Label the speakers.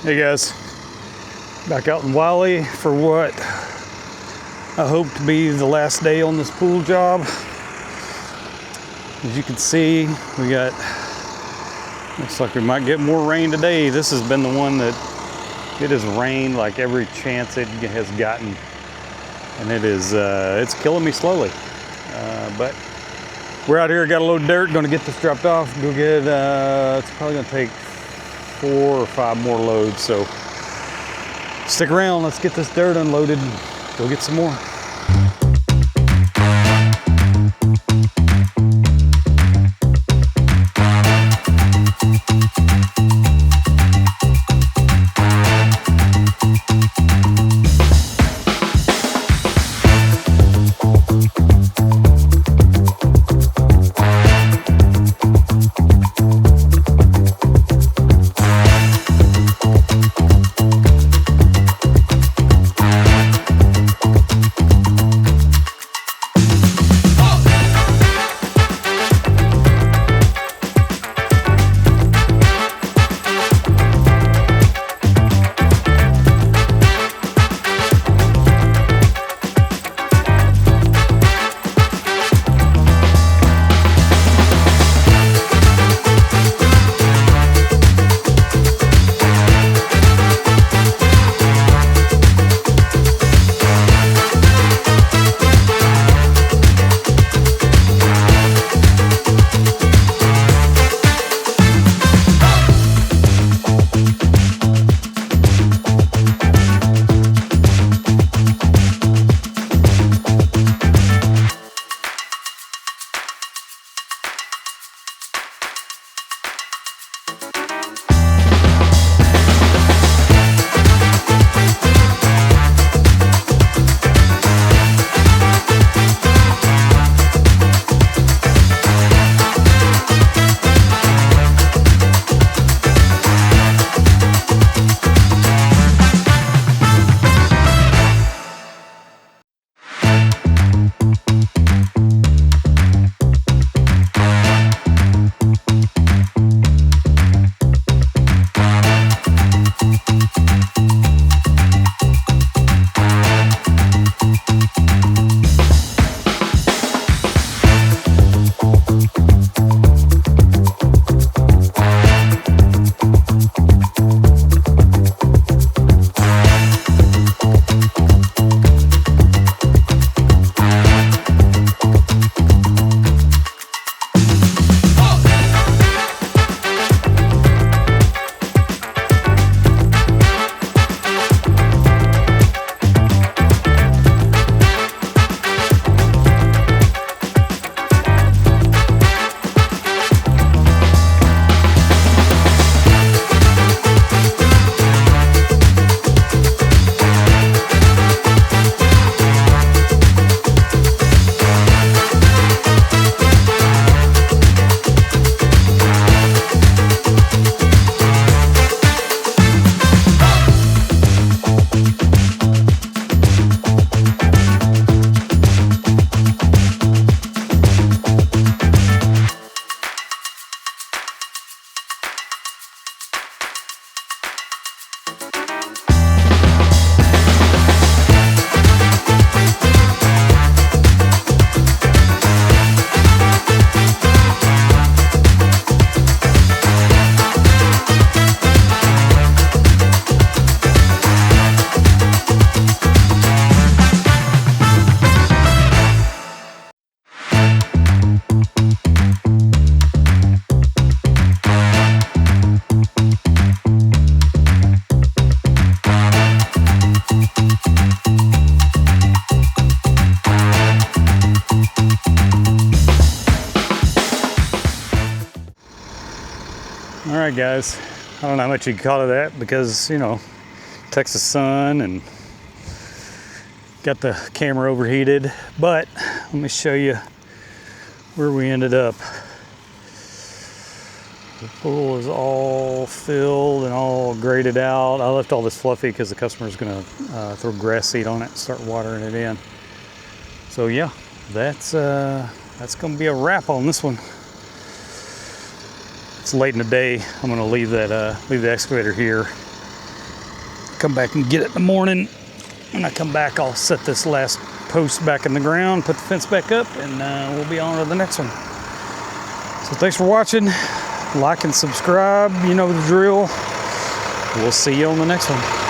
Speaker 1: Hey guys, back out in Wiley for what I hope to be the last day on this pool job. As you can see, we got, looks like we might get more rain today. This has been the one that it has rained like every chance it has gotten, and it is it's killing me slowly. But we're out here, got a load of dirt, gonna get this dropped off, go get it's probably gonna take 4 or 5 more loads, so stick around, let's get this dirt unloaded and go get some more. All right, guys, I don't know how much you can call it that because, you know, Texas sun and got the camera overheated, but let me show you where we ended up. The pool is all filled and all graded out. I left all this fluffy because the customer's gonna throw grass seed on it and start watering it in. So yeah, that's gonna be a wrap on this one. It's late in the day. I'm gonna leave the excavator here come back and get it in the morning. When I come back, I'll set this last post back in the ground, put the fence back up, and we'll be on to the next one. So thanks for watching. Like and subscribe, you know the drill. We'll see you on the next one.